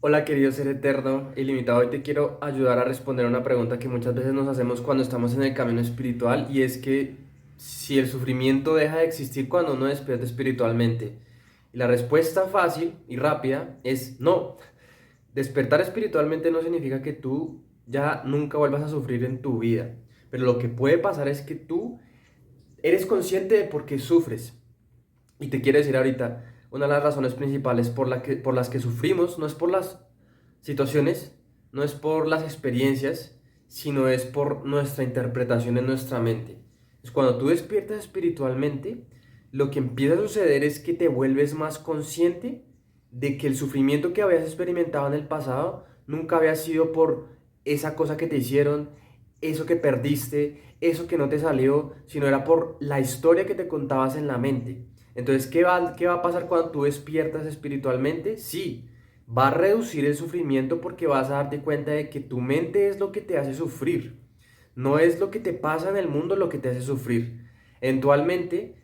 Hola querido ser eterno, ilimitado, hoy te quiero ayudar a responder a una pregunta que muchas veces nos hacemos cuando estamos en el camino espiritual y es que si el sufrimiento deja de existir cuando uno despierta espiritualmente. Y la respuesta fácil y rápida es no. Despertar espiritualmente no significa que tú ya nunca vuelvas a sufrir en tu vida, pero lo que puede pasar es que tú eres consciente de por qué sufres. Y te quiero decir ahorita, una de las razones principales por las que sufrimos no es por las situaciones, no es por las experiencias, sino es por nuestra interpretación en nuestra mente. Es cuando tú despiertas espiritualmente, lo que empieza a suceder es que te vuelves más consciente de que el sufrimiento que habías experimentado en el pasado nunca había sido por esa cosa que te hicieron, eso que perdiste, eso que no te salió, sino era por la historia que te contabas en la mente. Entonces, qué va a pasar cuando tú despiertas espiritualmente? Sí, va a reducir el sufrimiento porque vas a darte cuenta de que tu mente es lo que te hace sufrir. No es lo que te pasa en el mundo lo que te hace sufrir. Eventualmente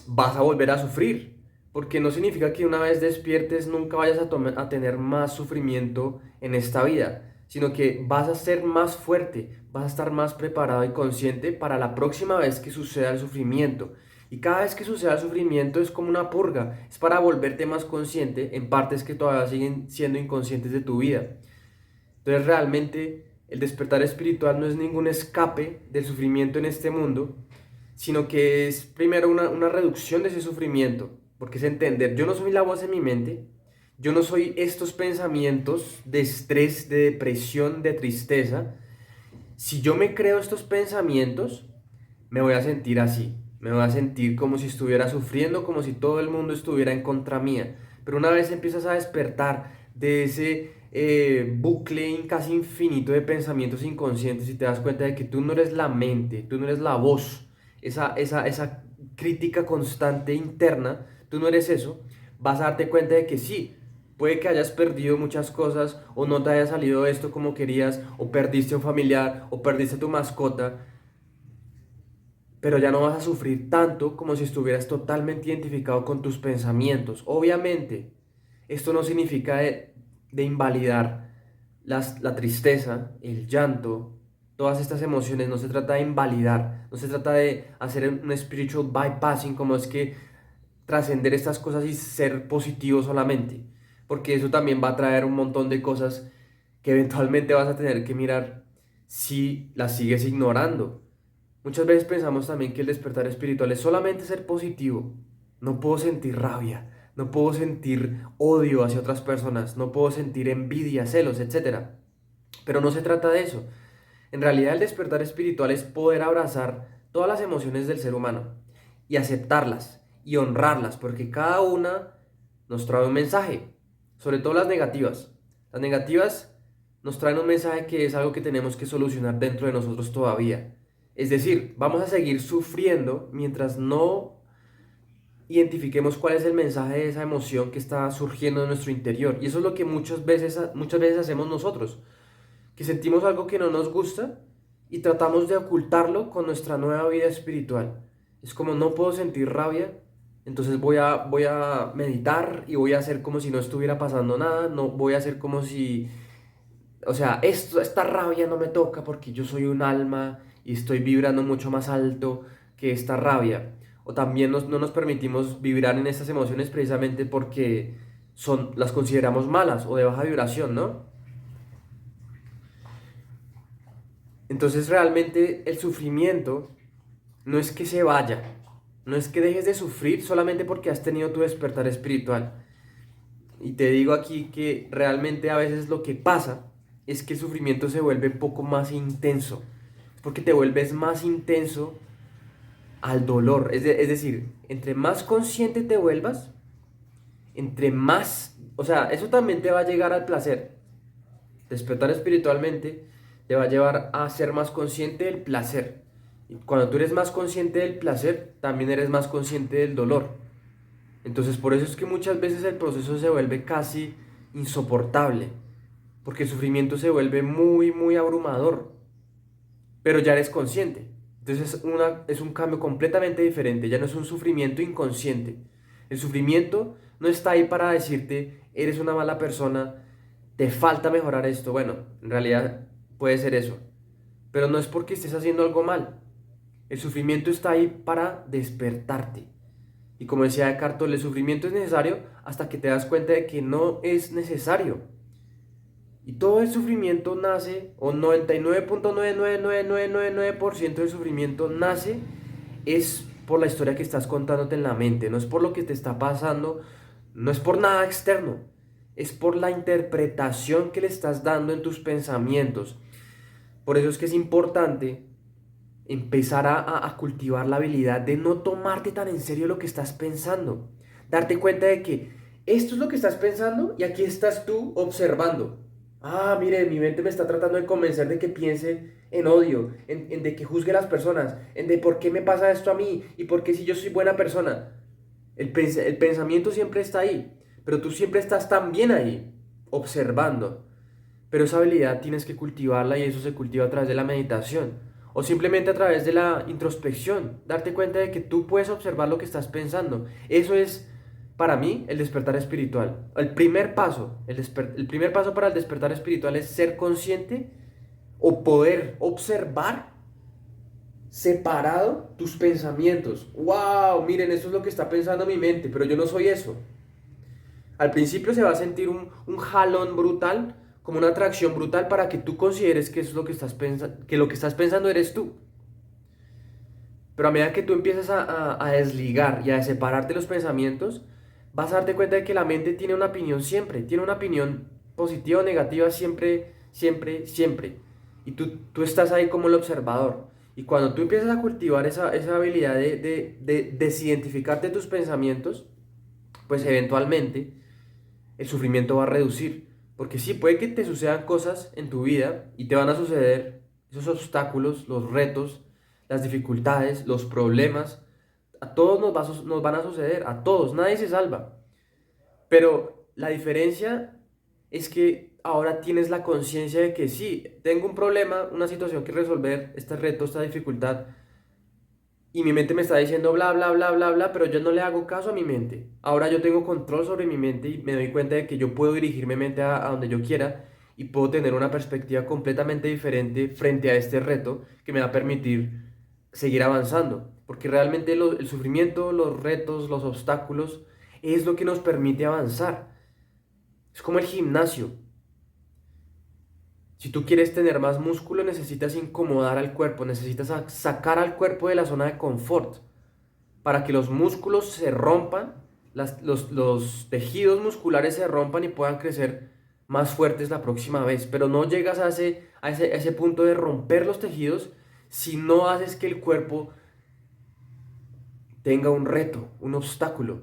vas a volver a sufrir, porque no significa que una vez despiertes nunca vayas a tener más sufrimiento en esta vida, sino que vas a ser más fuerte, vas a estar más preparado y consciente para la próxima vez que suceda el sufrimiento. Y cada vez que suceda el sufrimiento es como una purga, es para volverte más consciente en partes que todavía siguen siendo inconscientes de tu vida. Entonces realmente el despertar espiritual no es ningún escape del sufrimiento en este mundo, sino que es primero una reducción de ese sufrimiento, porque es entender, yo no soy la voz en mi mente, yo no soy estos pensamientos de estrés, de depresión, de tristeza. Si yo me creo estos pensamientos, me voy a sentir así, me voy a sentir como si estuviera sufriendo, como si todo el mundo estuviera en contra mía. Pero una vez empiezas a despertar de ese bucle casi infinito de pensamientos inconscientes y te das cuenta de que tú no eres la mente, tú no eres la voz, esa crítica constante interna, tú no eres eso, vas a darte cuenta de que sí, puede que hayas perdido muchas cosas o no te haya salido esto como querías o perdiste un familiar o perdiste tu mascota, pero ya no vas a sufrir tanto como si estuvieras totalmente identificado con tus pensamientos. Obviamente, esto no significa de invalidar la tristeza, el llanto, todas estas emociones. No se trata de invalidar, no se trata de hacer un spiritual bypassing, como es que trascender estas cosas y ser positivo solamente, porque eso también va a traer un montón de cosas que eventualmente vas a tener que mirar si las sigues ignorando. Muchas veces pensamos también que el despertar espiritual es solamente ser positivo. No puedo sentir rabia, no puedo sentir odio hacia otras personas, no puedo sentir envidia, celos, etcétera. Pero no se trata de eso. En realidad el despertar espiritual es poder abrazar todas las emociones del ser humano y aceptarlas y honrarlas, porque cada una nos trae un mensaje, sobre todo las negativas. Las negativas nos traen un mensaje que es algo que tenemos que solucionar dentro de nosotros todavía. Es decir, vamos a seguir sufriendo mientras no identifiquemos cuál es el mensaje de esa emoción que está surgiendo en nuestro interior. Y eso es lo que muchas veces hacemos nosotros, que sentimos algo que no nos gusta y tratamos de ocultarlo con nuestra nueva vida espiritual. Es como no puedo sentir rabia, entonces voy a meditar y voy a hacer como si no estuviera pasando nada, no voy a hacer como si, o sea, esta rabia no me toca porque yo soy un alma y estoy vibrando mucho más alto que esta rabia. O también no nos permitimos vibrar en estas emociones precisamente porque las consideramos malas o de baja vibración, ¿no? Entonces realmente el sufrimiento no es que se vaya, no es que dejes de sufrir solamente porque has tenido tu despertar espiritual. Y te digo aquí que realmente a veces lo que pasa es que el sufrimiento se vuelve un poco más intenso, porque te vuelves más intenso al dolor. Es decir, entre más consciente te vuelvas, entre más, o sea, eso también te va a llegar al placer. Despertar espiritualmente te va a llevar a ser más consciente del placer. Y cuando tú eres más consciente del placer, también eres más consciente del dolor. Entonces por eso es que muchas veces el proceso se vuelve casi insoportable, porque el sufrimiento se vuelve muy abrumador, pero ya eres consciente. Entonces es un cambio completamente diferente, ya no es un sufrimiento inconsciente. El sufrimiento no está ahí para decirte, eres una mala persona, te falta mejorar esto. Bueno, en realidad puede ser eso, pero no es porque estés haciendo algo mal. El sufrimiento está ahí para despertarte. Y como decía Eckhart Tolle, el sufrimiento es necesario hasta que te das cuenta de que no es necesario. Y todo el sufrimiento nace, o 99.99999% del sufrimiento nace, es por la historia que estás contándote en la mente, no es por lo que te está pasando, no es por nada externo, es por la interpretación que le estás dando en tus pensamientos. Por eso es que es importante empezar a cultivar la habilidad de no tomarte tan en serio lo que estás pensando. Darte cuenta de que esto es lo que estás pensando y aquí estás tú observando. Ah, mire, mi mente me está tratando de convencer de que piense en odio, en de que juzgue a las personas, en de por qué me pasa esto a mí y por qué si yo soy buena persona. El pensamiento siempre está ahí, pero tú siempre estás también ahí, observando. Pero esa habilidad tienes que cultivarla y eso se cultiva a través de la meditación o simplemente a través de la introspección, darte cuenta de que tú puedes observar lo que estás pensando. Eso es para mí el despertar espiritual. El primer paso para el despertar espiritual es ser consciente o poder observar separado tus pensamientos. ¡Wow! Miren, eso es lo que está pensando mi mente, pero yo no soy eso. Al principio se va a sentir un jalón brutal, como una atracción brutal para que tú consideres que eso es lo que estás pensando, que lo que estás pensando eres tú. Pero a medida que tú empiezas a desligar y a separarte los pensamientos, vas a darte cuenta de que la mente tiene una opinión siempre, tiene una opinión positiva o negativa siempre, siempre, siempre. Y tú estás ahí como el observador. Y cuando tú empiezas a cultivar esa habilidad de desidentificarte de tus pensamientos, pues eventualmente el sufrimiento va a reducir. Porque sí, puede que te sucedan cosas en tu vida y te van a suceder esos obstáculos, los retos, las dificultades, los problemas. A todos nos van a suceder, a todos, nadie se salva. Pero la diferencia es que ahora tienes la conciencia de que sí, tengo un problema, una situación que resolver, este reto, esta dificultad, y mi mente me está diciendo bla, bla, bla, bla, bla, pero yo no le hago caso a mi mente. Ahora yo tengo control sobre mi mente y me doy cuenta de que yo puedo dirigir mi mente a donde yo quiera y puedo tener una perspectiva completamente diferente frente a este reto que me va a permitir seguir avanzando. Porque realmente el sufrimiento, los retos, los obstáculos es lo que nos permite avanzar. Es como el gimnasio. Si tú quieres tener más músculo, necesitas incomodar al cuerpo, necesitas sacar al cuerpo de la zona de confort para que los músculos se rompan, los tejidos musculares se rompan y puedan crecer más fuertes la próxima vez. Pero no llegas a ese punto de romper los tejidos si no haces que el cuerpo tenga un reto, un obstáculo.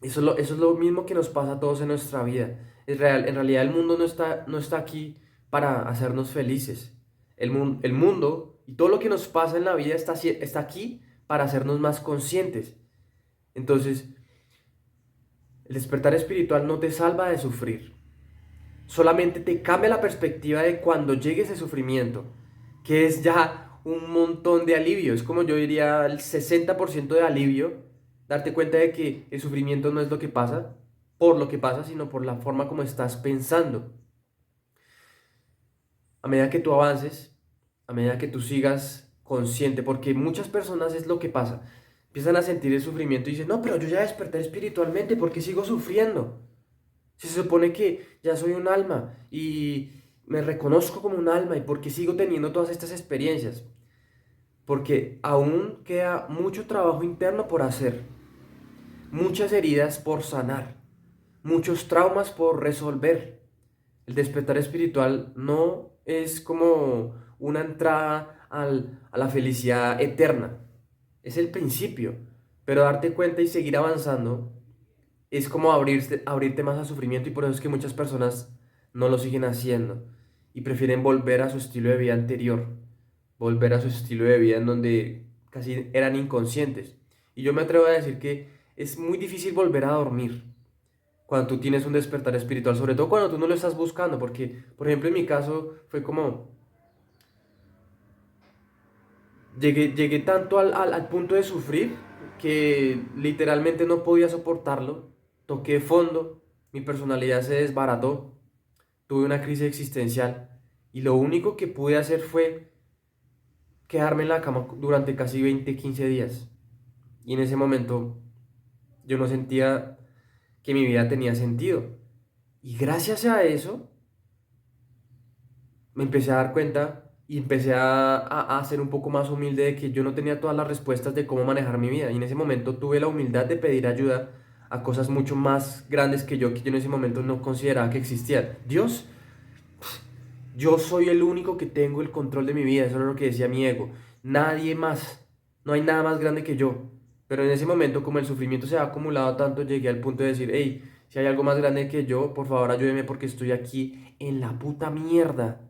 Eso es lo mismo que nos pasa a todos en nuestra vida. En realidad el mundo no está aquí para hacernos felices. El mundo y todo lo que nos pasa en la vida está aquí para hacernos más conscientes. Entonces, el despertar espiritual no te salva de sufrir. Solamente te cambia la perspectiva de cuando llegue ese sufrimiento, que es ya un montón de alivio. Es como yo diría el 60% de alivio, darte cuenta de que el sufrimiento no es lo que pasa, por lo que pasa, sino por la forma como estás pensando. A medida que tú avances, a medida que tú sigas consciente, porque muchas personas es lo que pasa, empiezan a sentir el sufrimiento y dicen, no, pero yo ya desperté espiritualmente, ¿por qué sigo sufriendo? Si se supone que ya soy un alma y me reconozco como un alma y por qué sigo teniendo todas estas experiencias. Porque aún queda mucho trabajo interno por hacer, muchas heridas por sanar, muchos traumas por resolver. El despertar espiritual no es como una entrada a la felicidad eterna, es el principio, pero darte cuenta y seguir avanzando es como abrirte más al sufrimiento y por eso es que muchas personas no lo siguen haciendo y prefieren volver a su estilo de vida anterior, volver a su estilo de vida en donde casi eran inconscientes. Y yo me atrevo a decir que es muy difícil volver a dormir cuando tú tienes un despertar espiritual, sobre todo cuando tú no lo estás buscando, porque, por ejemplo, en mi caso fue como, llegué tanto al punto de sufrir que literalmente no podía soportarlo, toqué fondo, mi personalidad se desbarató, tuve una crisis existencial y lo único que pude hacer fue quedarme en la cama durante casi 15 días. Y en ese momento yo no sentía que mi vida tenía sentido. Y gracias a eso me empecé a dar cuenta y empecé a ser un poco más humilde de que yo no tenía todas las respuestas de cómo manejar mi vida. Y en ese momento tuve la humildad de pedir ayuda a cosas mucho más grandes que yo en ese momento no consideraba que existían. Dios, yo soy el único que tengo el control de mi vida, eso era lo que decía mi ego. Nadie más, no hay nada más grande que yo. Pero en ese momento, como el sufrimiento se ha acumulado tanto, llegué al punto de decir, hey, si hay algo más grande que yo, por favor ayúdeme porque estoy aquí en la puta mierda.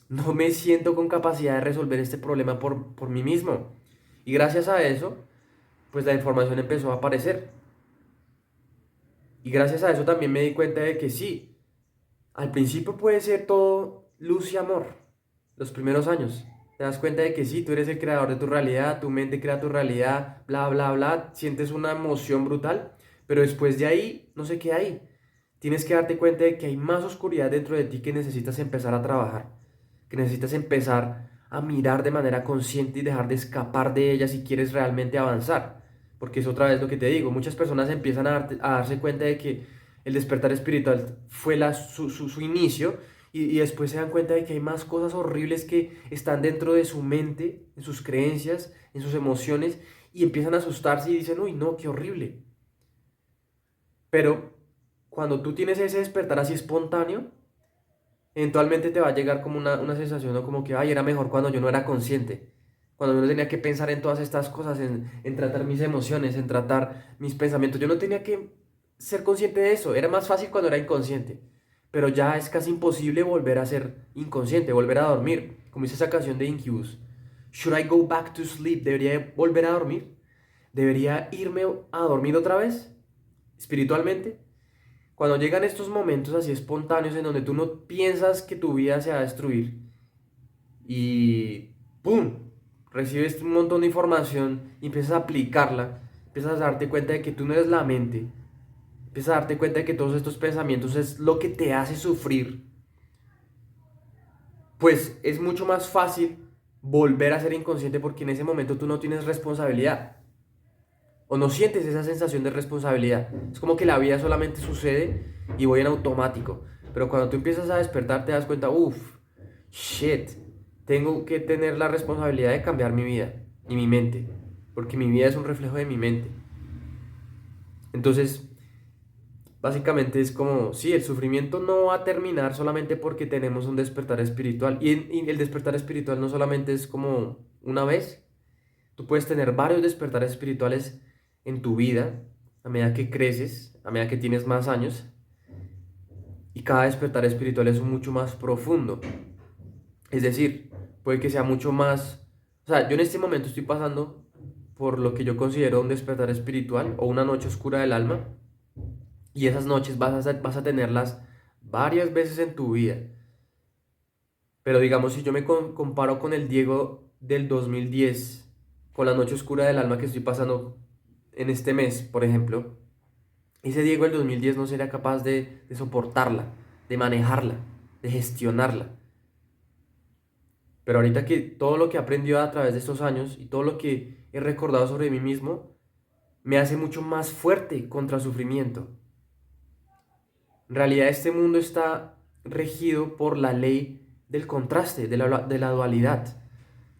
No me siento con capacidad de resolver este problema por mí mismo. Y gracias a eso, pues la información empezó a aparecer. Y gracias a eso también me di cuenta de que sí, al principio puede ser todo luz y amor, los primeros años. Te das cuenta de que sí, tú eres el creador de tu realidad, tu mente crea tu realidad, bla, bla, bla, sientes una emoción brutal, pero después de ahí no se queda ahí. Tienes que darte cuenta de que hay más oscuridad dentro de ti que necesitas empezar a trabajar, que necesitas empezar a mirar de manera consciente y dejar de escapar de ella si quieres realmente avanzar. Porque es otra vez lo que te digo, muchas personas empiezan a darse cuenta de que el despertar espiritual fue su inicio y después se dan cuenta de que hay más cosas horribles que están dentro de su mente, en sus creencias, en sus emociones y empiezan a asustarse y dicen, uy, no, qué horrible. Pero cuando tú tienes ese despertar así espontáneo, eventualmente te va a llegar como una sensación, ¿no? Como que, ay, era mejor cuando yo no era consciente, cuando yo no tenía que pensar en todas estas cosas, en tratar mis emociones, en tratar mis pensamientos. Yo no tenía que ser consciente de eso, era más fácil cuando era inconsciente, pero ya es casi imposible volver a ser inconsciente, volver a dormir, como dice esa canción de Incubus. Should I go back to sleep? ¿Debería volver a dormir? ¿Debería irme a dormir otra vez? Espiritualmente. Cuando llegan estos momentos así espontáneos en donde tú no piensas que tu vida se va a destruir y ¡pum! Recibes un montón de información y empiezas a aplicarla, empiezas a darte cuenta de que tú no eres la mente, empiezas a darte cuenta de que todos estos pensamientos es lo que te hace sufrir, pues es mucho más fácil volver a ser inconsciente porque en ese momento tú no tienes responsabilidad o no sientes esa sensación de responsabilidad. Es como que la vida solamente sucede y voy en automático. Pero cuando tú empiezas a despertar te das cuenta, uff, shit, tengo que tener la responsabilidad de cambiar mi vida y mi mente. Porque mi vida es un reflejo de mi mente. Entonces, básicamente es como, sí, el sufrimiento no va a terminar solamente porque tenemos un despertar espiritual. Y el despertar espiritual no solamente es como una vez. Tú puedes tener varios despertares espirituales en tu vida a medida que creces, a medida que tienes más años, y cada despertar espiritual es mucho más profundo. Es decir, puede que sea mucho más... O sea, yo en este momento estoy pasando por lo que yo considero un despertar espiritual o una noche oscura del alma, y esas noches vas a tenerlas varias veces en tu vida. Pero digamos, si yo me comparo con el Diego del 2010, con la noche oscura del alma que estoy pasando en este mes, por ejemplo, ese Diego del 2010 no sería capaz de soportarla, de manejarla, de gestionarla. Pero ahorita que todo lo que he aprendido a través de estos años y todo lo que he recordado sobre mí mismo, me hace mucho más fuerte contra el sufrimiento. En realidad este mundo está regido por la ley del contraste, de la dualidad.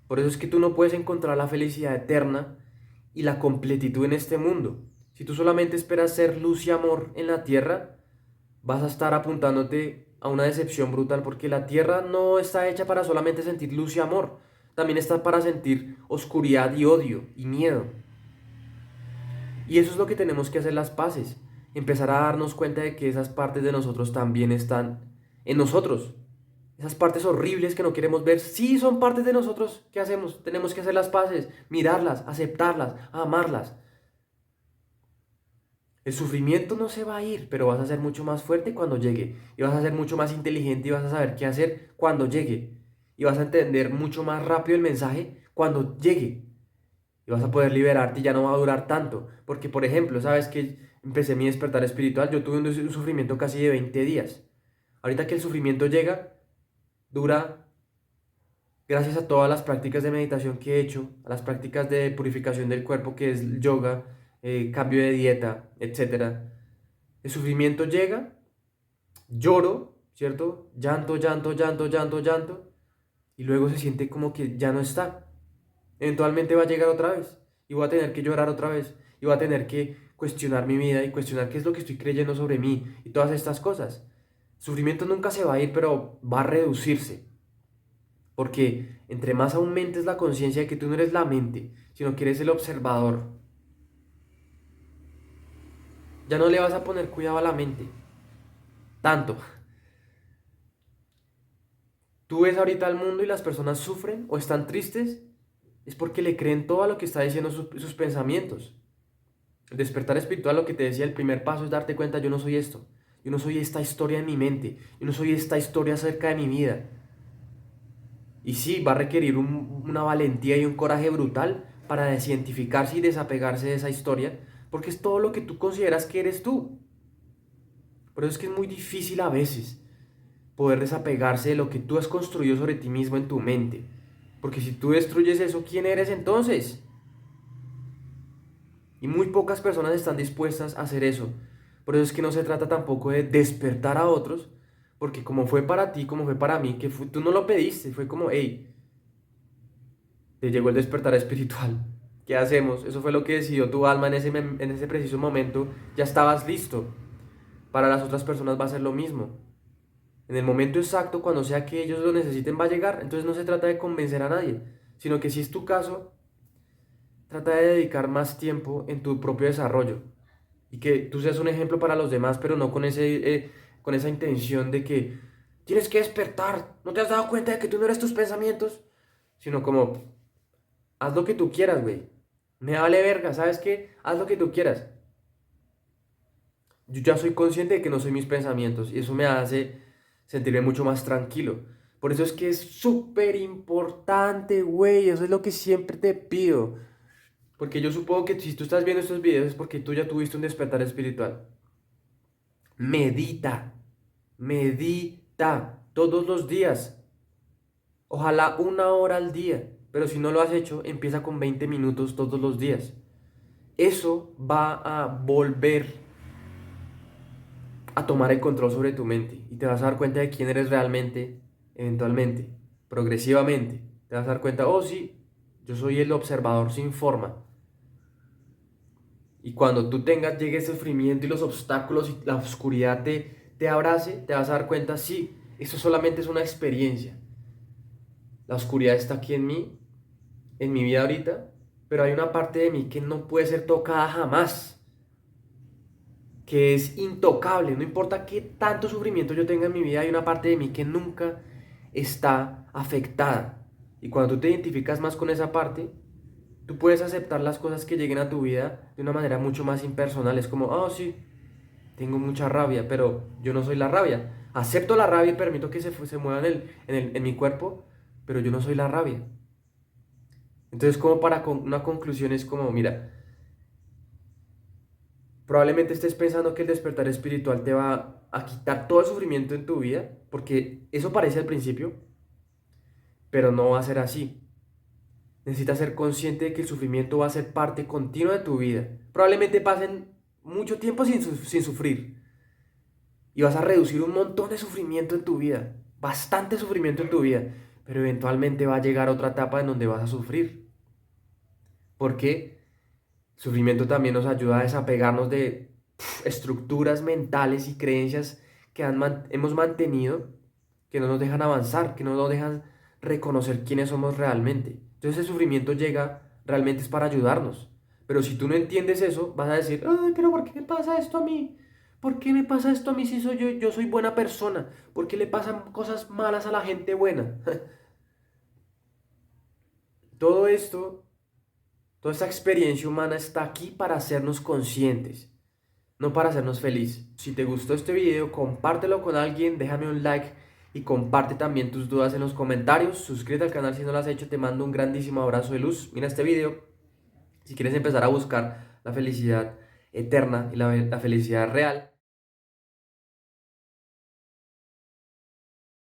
Por eso es que tú no puedes encontrar la felicidad eterna y la completitud en este mundo. Si tú solamente esperas ser luz y amor en la tierra, vas a estar apuntándote a una decepción brutal porque la tierra no está hecha para solamente sentir luz y amor. También está para sentir oscuridad y odio y miedo. Y eso es lo que tenemos que hacer las paces. Empezar a darnos cuenta de que esas partes de nosotros también están en nosotros. Esas partes horribles que no queremos ver, sí son partes de nosotros. ¿Qué hacemos? Tenemos que hacer las paces, mirarlas, aceptarlas, amarlas. El sufrimiento no se va a ir, pero vas a ser mucho más fuerte cuando llegue. Y vas a ser mucho más inteligente y vas a saber qué hacer cuando llegue. Y vas a entender mucho más rápido el mensaje cuando llegue. Y vas a poder liberarte y ya no va a durar tanto. Porque, por ejemplo, sabes que empecé mi despertar espiritual, yo tuve un sufrimiento casi de 20 días. Ahorita que el sufrimiento llega, dura, gracias a todas las prácticas de meditación que he hecho, a las prácticas de purificación del cuerpo que es yoga, cambio de dieta, etcétera. El sufrimiento llega, lloro, ¿cierto? Llanto, llanto, llanto, llanto, llanto, y luego se siente como que ya no está. Eventualmente va a llegar otra vez, y voy a tener que llorar otra vez, y voy a tener que cuestionar mi vida y cuestionar qué es lo que estoy creyendo sobre mí y todas estas cosas. El sufrimiento nunca se va a ir, pero va a reducirse. Porque entre más aumentes la conciencia de que tú no eres la mente, sino que eres el observador, ya no le vas a poner cuidado a la mente. Tanto. Tú ves ahorita al mundo y las personas sufren o están tristes, es porque le creen todo a lo que está diciendo sus pensamientos. El despertar espiritual, lo que te decía, el primer paso es darte cuenta, yo no soy esto. Yo no soy esta historia en mi mente. Yo no soy esta historia acerca de mi vida. Y sí, va a requerir una valentía y un coraje brutal para desidentificarse y desapegarse de esa historia, porque es todo lo que tú consideras que eres tú. Por eso es que es muy difícil a veces poder desapegarse de lo que tú has construido sobre ti mismo en tu mente. Porque si tú destruyes eso, ¿quién eres entonces? Y muy pocas personas están dispuestas a hacer eso. Por eso es que no se trata tampoco de despertar a otros, porque como fue para ti, como fue para mí, tú no lo pediste, fue como, hey, te llegó el despertar espiritual. ¿Qué hacemos? Eso fue lo que decidió tu alma en ese preciso momento. Ya estabas listo. Para las otras personas va a ser lo mismo. En el momento exacto, cuando sea que ellos lo necesiten, va a llegar. Entonces no se trata de convencer a nadie, sino que si es tu caso, trata de dedicar más tiempo en tu propio desarrollo. Y que tú seas un ejemplo para los demás, pero no con esa intención de que tienes que despertar. ¿No te has dado cuenta de que tú no eres tus pensamientos? Sino como, haz lo que tú quieras, güey. Me vale verga, ¿sabes qué? Haz lo que tú quieras. Yo ya soy consciente de que no soy mis pensamientos y eso me hace sentirme mucho más tranquilo. Por eso es que es súper importante, güey. Eso es lo que siempre te pido. Porque yo supongo que si tú estás viendo estos videos es porque tú ya tuviste un despertar espiritual. Medita. Medita todos los días. Ojalá 1 hora al día. Pero si no lo has hecho, empieza con 20 minutos todos los días. Eso va a volver a tomar el control sobre tu mente y te vas a dar cuenta de quién eres realmente, eventualmente, progresivamente. Te vas a dar cuenta, oh sí, yo soy el observador sin forma. Y cuando tú llegue el sufrimiento y los obstáculos y la oscuridad te abrace, te vas a dar cuenta, sí, eso solamente es una experiencia. La oscuridad está aquí en mi vida ahorita, pero hay una parte de mí que no puede ser tocada jamás, que es intocable, no importa qué tanto sufrimiento yo tenga en mi vida, hay una parte de mí que nunca está afectada. Y cuando tú te identificas más con esa parte, tú puedes aceptar las cosas que lleguen a tu vida de una manera mucho más impersonal. Es como, oh sí, tengo mucha rabia, pero yo no soy la rabia. Acepto la rabia y permito que se mueva en mi cuerpo, pero yo no soy la rabia. Entonces, como para una conclusión es como, mira, probablemente estés pensando que el despertar espiritual te va a quitar todo el sufrimiento en tu vida, porque eso parece al principio, pero no va a ser así. Necesitas ser consciente de que el sufrimiento va a ser parte continua de tu vida. Probablemente pasen mucho tiempo sin sufrir y vas a reducir un montón de sufrimiento en tu vida, bastante sufrimiento en tu vida, pero eventualmente va a llegar otra etapa en donde vas a sufrir. Porque el sufrimiento también nos ayuda a desapegarnos de estructuras mentales y creencias que hemos mantenido, que no nos dejan avanzar, que no nos dejan reconocer quiénes somos realmente. Entonces el sufrimiento llega realmente es para ayudarnos. Pero si tú no entiendes eso, vas a decir, ay, pero ¿por qué me pasa esto a mí? ¿Por qué me pasa esto a mí si yo soy buena persona? ¿Por qué le pasan cosas malas a la gente buena? Todo esto, toda esta experiencia humana está aquí para hacernos conscientes, no para hacernos felices. Si te gustó este video, compártelo con alguien, déjame un like y comparte también tus dudas en los comentarios. Suscríbete al canal si no lo has hecho, te mando un grandísimo abrazo de luz. Mira este video si quieres empezar a buscar la felicidad eterna y la felicidad real